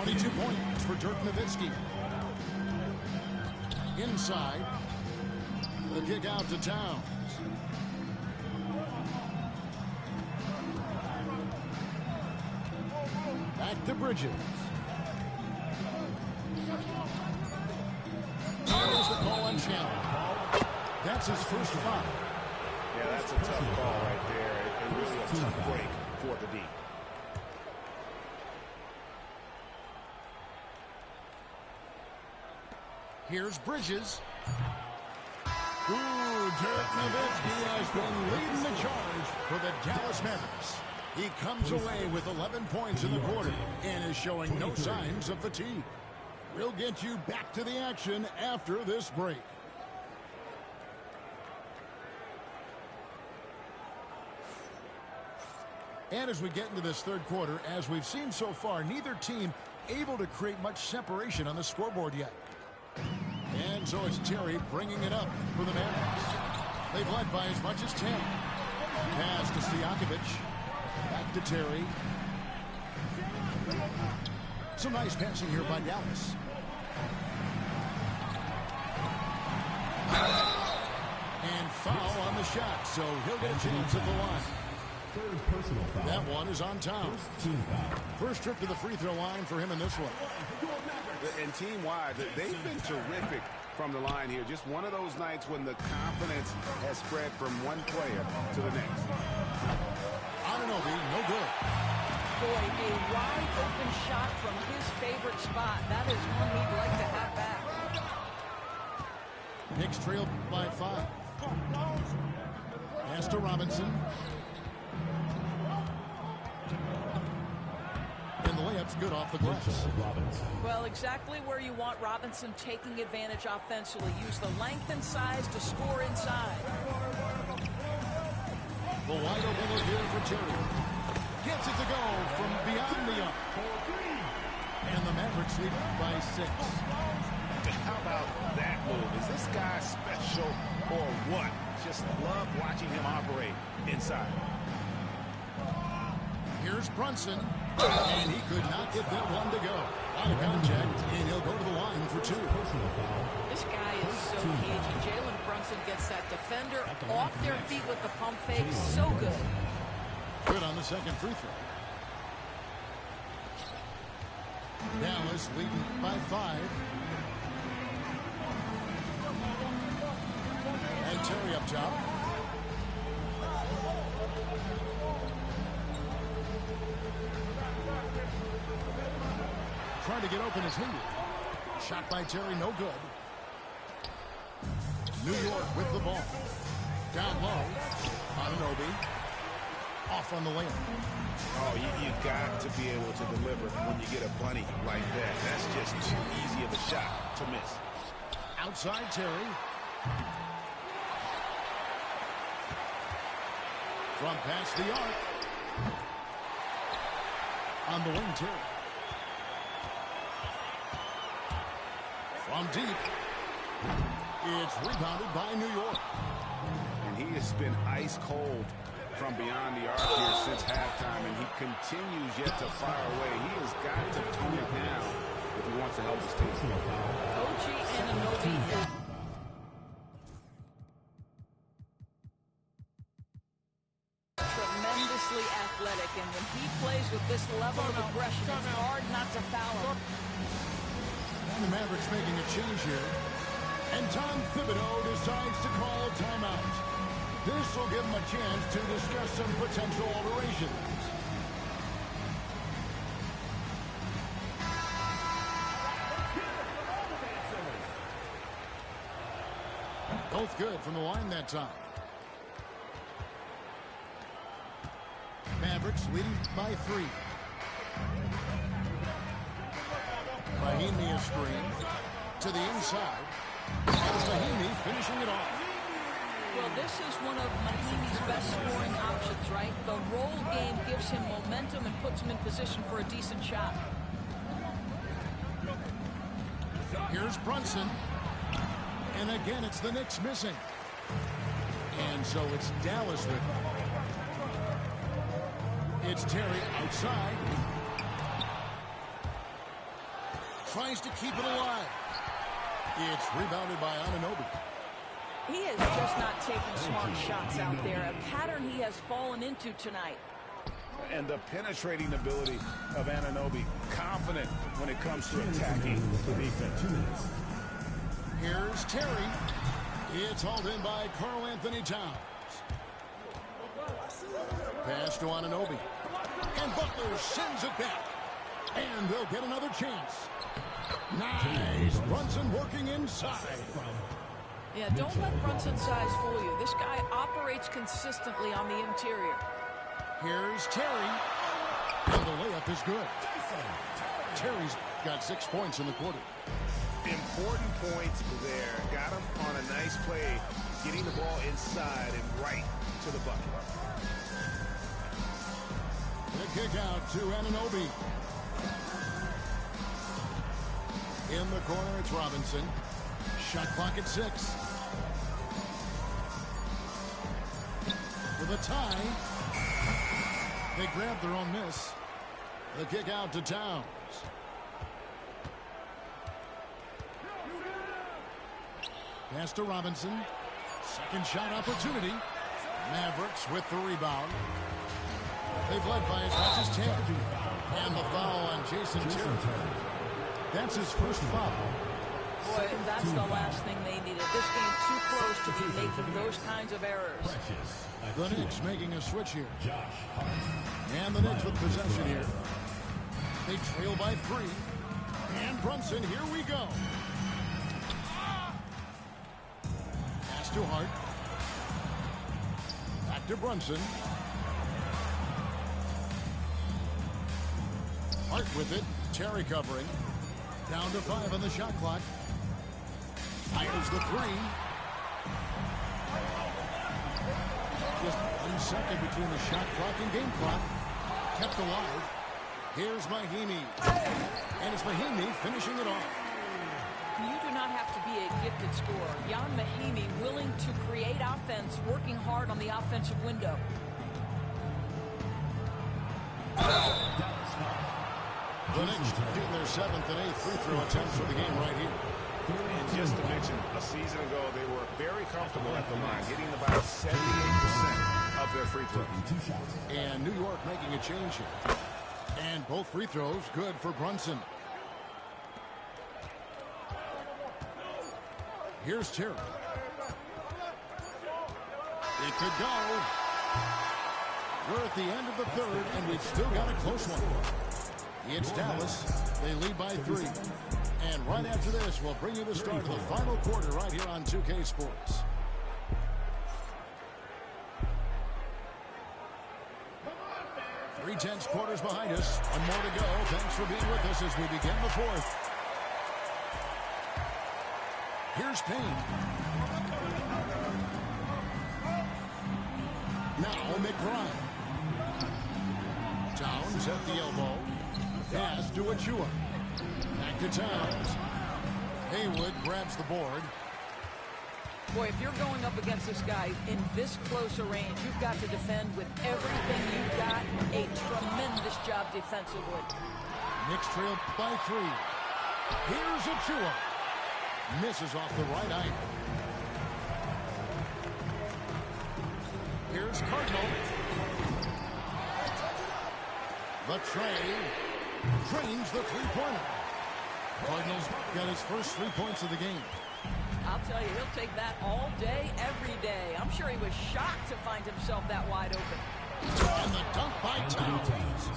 22 points for Dirk Nowitzki. Inside. The kick out to Towns. Back to Bridges. There's the call on Chandler. That's his first foul. Yeah, that's a tough ball right there. And really a tough break for the D. Here's Bridges. Ooh, Dirk Nowitzki has been leading the charge for the Dallas Mavericks. He comes away with 11 points in the quarter and is showing no signs of fatigue. We'll get you back to the action after this break. And as we get into this third quarter, as we've seen so far, neither team able to create much separation on the scoreboard yet. And so it's Terry bringing it up for the Mavericks. They've led by as much as 10. Pass to Stojakovic. Back to Terry. Some nice passing here by Dallas. And foul on the shot, so he'll get a chance at the line. Third personal foul. That one is on Towns. Team foul. First trip to the free throw line for him in this one. And team-wide, they've been terrific from the line here. Just one of those nights when the confidence has spread from one player to the next. On Anunoby, no good. Boy, a wide open shot from his favorite spot. That is one he'd like to have back. Knicks trail by 5. Pass to Robinson. And the layup's good off the glass. Well, exactly where you want Robinson taking advantage offensively. Use the length and size to score inside. The wide open look here for Terry. Gets it to go from beyond the arc. And the Mavericks lead by 6. How about that move? Is this guy special or what? Just love watching him operate inside. Here's Brunson. And he could not get that one to go. Out of contact, and he'll go to the line for 2. This guy is so cagey. Jalen Brunson gets that defender off their feet with the pump fake. So good. Good on the second free throw. Dallas leading by 5. And Terry up top. Trying to get open is Hingle. Shot by Terry, no good. New York with the ball. Down low. Anunoby. Off on the layup. Oh, you've got to be able to deliver when you get a bunny like that. That's just too easy of a shot to miss. Outside Terry. From past the arc. On the wing, Terry. From deep. It's rebounded by New York. And he has been ice cold from beyond the arc here since halftime, and he continues yet to fire away. He has got to tone it down if he wants to help his team. OG Anunoby is tremendously athletic, and when he plays with this level of aggression, it's hard not to foul him. And the Mavericks making a change here. And Tom Thibodeau decides to call a timeout. This will give him a chance to discuss some potential alterations. Both good from the line that time. Mavericks leading by 3. Mahinmi is screened to the inside. And Mahinmi finishing it off. Well, this is one of Mahinmi's best scoring options, right? The roll game gives him momentum and puts him in position for a decent shot. Here's Brunson. And again, it's the Knicks missing. And so it's Dallas with it. It's Terry outside. Tries to keep it alive. It's rebounded by Anunoby. He is just not taking smart shots out there, a pattern he has fallen into tonight. And the penetrating ability of Anunoby, confident when it comes to attacking the defense. 2 minutes. Here's Terry. It's hauled in by Karl Anthony Towns. Pass to Anunoby. And Butler sends it back. And they'll get another chance. Nice. Brunson working inside. Yeah, don't let Brunson's size fool you. This guy operates consistently on the interior. Here's Terry. And the layup is good. Terry's got 6 points in the quarter. Important points there. Got him on a nice play, getting the ball inside and right to the bucket. The kick out to Anunoby. In the corner, it's Robinson. Shot clock at 6. For the tie. They grab their own miss. The kick out to Towns. Pass to Robinson. Second shot opportunity. Mavericks with the rebound. They've led by as much as 10. And the foul on Jason Terry. That's his first foul. Boy, that's the last thing they needed. This game too close to be making those kinds of errors. The Knicks making a switch here. And the Knicks with possession here. They trail by 3. And Brunson, here we go. Pass to Hart. Back to Brunson. Hart with it. Terry covering. Down to 5 on the shot clock. Fires the 3. Just 1 second between the shot clock and game clock. Kept alive. Here's Mahinmi. And it's Mahinmi finishing it off. You do not have to be a gifted scorer. Ian Mahinmi willing to create offense, working hard on the offensive window. The Knicks getting their 7th and 8th free throw attempts for the game right here. And just to mention, a season ago, they were very comfortable at the line, getting about 78% of their free throws. And New York making a change here. And both free throws good for Brunson. Here's Terry. It could go. We're at the end of the 3rd, and we've still got a close one. It's Dallas. They lead by 3. And right after this, we'll bring you the start of the final quarter right here on 2K Sports. Three-tenths quarters behind us. One more to go. Thanks for being with us as we begin the 4th. Here's Payne. Now McBride. Towns at the elbow. Pass to Achua. Back to Towns. Haywood grabs the board. Boy, if you're going up against this guy in this close a range, you've got to defend with everything you've got. A tremendous job defensively. Knicks trail by 3. Here's Achua. Misses off the right eye. Here's Cardinal. The tray. Drains the three-pointer. Cardinals got his first 3 points of the game. I'll tell you, he'll take that all day, every day. I'm sure he was shocked to find himself that wide open. And the dunk by Towns.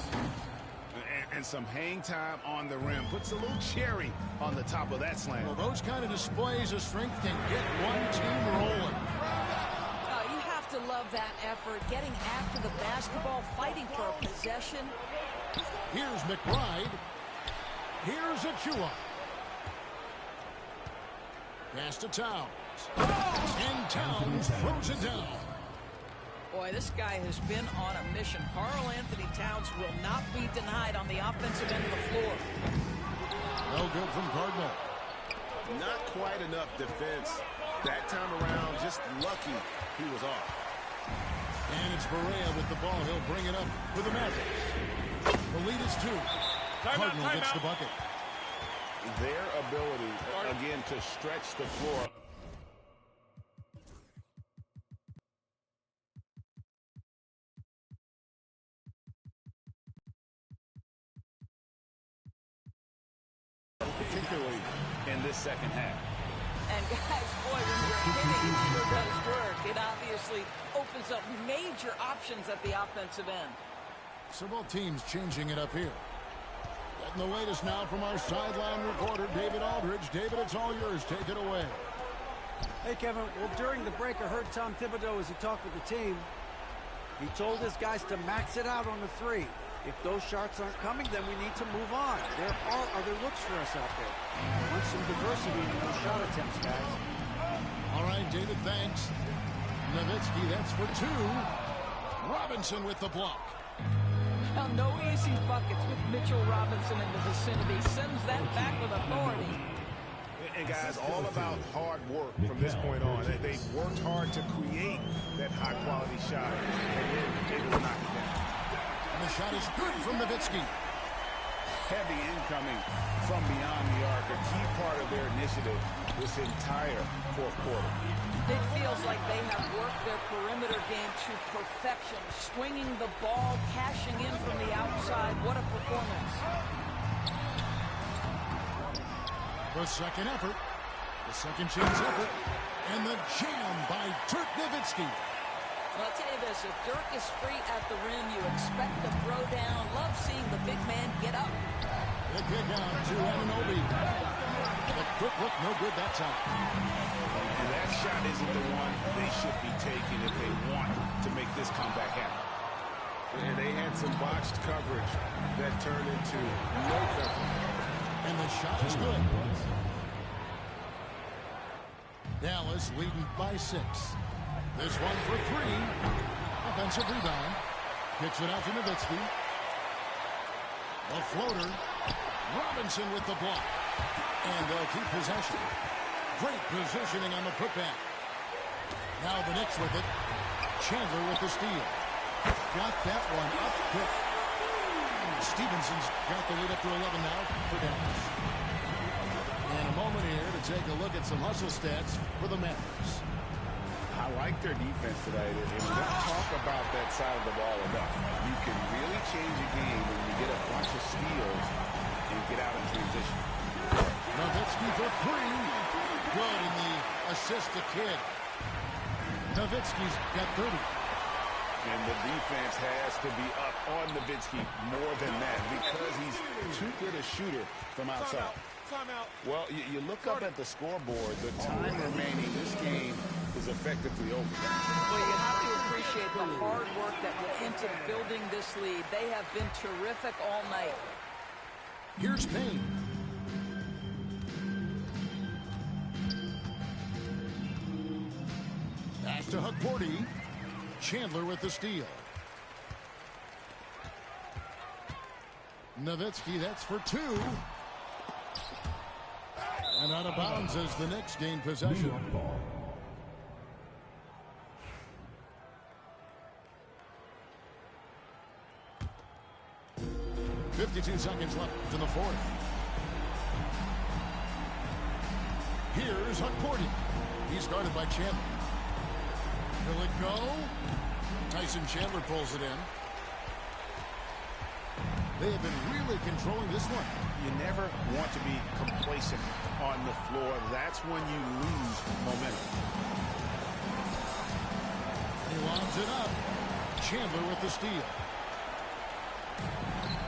And some hang time on the rim. Puts a little cherry on the top of that slam. Well, those kind of displays of strength can get one team rolling. You have to love that effort, getting after the basketball, fighting for a possession. Here's McBride. Here's Achua. Pass to Towns. And Towns throws it down. Boy, this guy has been on a mission. Karl Anthony Towns will not be denied on the offensive end of the floor. No good from Cardinal. Not quite enough defense. That time around, just lucky he was off. And it's Barea with the ball. He'll bring it up for the Mavericks. The lead is 2. Cardinal gets the bucket. Their ability, again, to stretch the floor. Particularly in this second half. And guys, boy, when you're hitting, it sure does work. It obviously opens up major options at the offensive end. So both teams changing it up here. Getting the latest now from our sideline reporter, David Aldridge. David, it's all yours. Take it away. Hey, Kevin. Well, during the break, I heard Tom Thibodeau as he talked with the team. He told his guys to max it out on the 3. If those shots aren't coming, then we need to move on. There are other looks for us out there. We want some diversity in those shot attempts, guys. All right, David, thanks. Nowitzki, that's for 2. Robinson with the block. Well, no easy buckets with Mitchell Robinson in the vicinity. Sends that back with authority. And guys, all about hard work from this point on. They've worked hard to create that high-quality shot, and then they will knock it down. And the shot is good from Nowitzki. Heavy incoming from beyond the arc, a key part of their initiative this entire 4th quarter. It feels like they have worked their perimeter game to perfection, swinging the ball, cashing in from the outside. What a performance. The second effort. The second chance effort. And the jam by Dirk Nowitzki. Well, I'll tell you this, if Dirk is free at the rim, you expect the throw down. Love seeing the big man get up. The kick out to Anunoby. The quick look, no good that time. And that shot isn't the one they should be taking if they want to make this comeback happen. And they had some botched coverage that turned into no coverage. And the shot is good. Dallas leading by 6. This one for 3. Offensive rebound. Kicks it out to Nowitzki. A floater. Robinson with the block. And they'll keep possession. Great positioning on the putback. Now the Knicks with it. Chandler with the steal. Got that one up quick. Stevenson's got the lead up to 11 now for Dallas. And a moment here to take a look at some hustle stats for the Mavericks. I like their defense today. And we don't talk about that side of the ball enough. You can really change a game when you get a bunch of steals and get out in transition. Nowitzki for 3. Good in the assist to Kidd. Nowitzki's got 30. And the defense has to be up on Nowitzki more than that because he's too good a shooter from outside. Timeout. Well, you look up at the scoreboard. The time remaining, this game is effectively over. Well, you have to appreciate the hard work that went into building this lead. They have been terrific all night. Here's Payne. Back to Hukporti. Chandler with the steal. Nowitzki, that's for 2. And out of bounds as the Knicks gain possession. 52 seconds left in the 4th. Here's Hukporti. He's guarded by Chandler. Will it go? Tyson Chandler pulls it in. They have been really controlling this one. You never want to be complacent on the floor. That's when you lose momentum. He lobs it up. Chandler with the steal.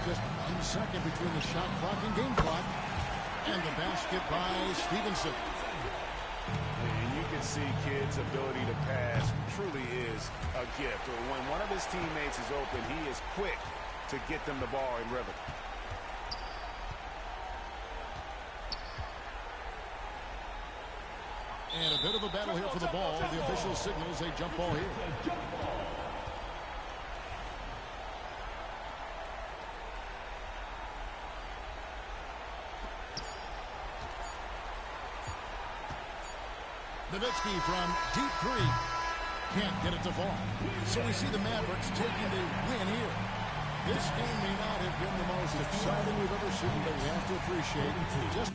Just 1 second between the shot clock and game clock. And the basket by Stevenson. And you can see Kidd's ability to pass truly is a gift. When one of his teammates is open, he is quick to get them the ball in rhythm. And a bit of a battle here for the ball. The official signals a jump ball here. Nowitzki from deep 3. Can't get it to fall. So we see the Mavericks taking the win here. This game may not have been the most exciting we've ever seen, but we have to appreciate just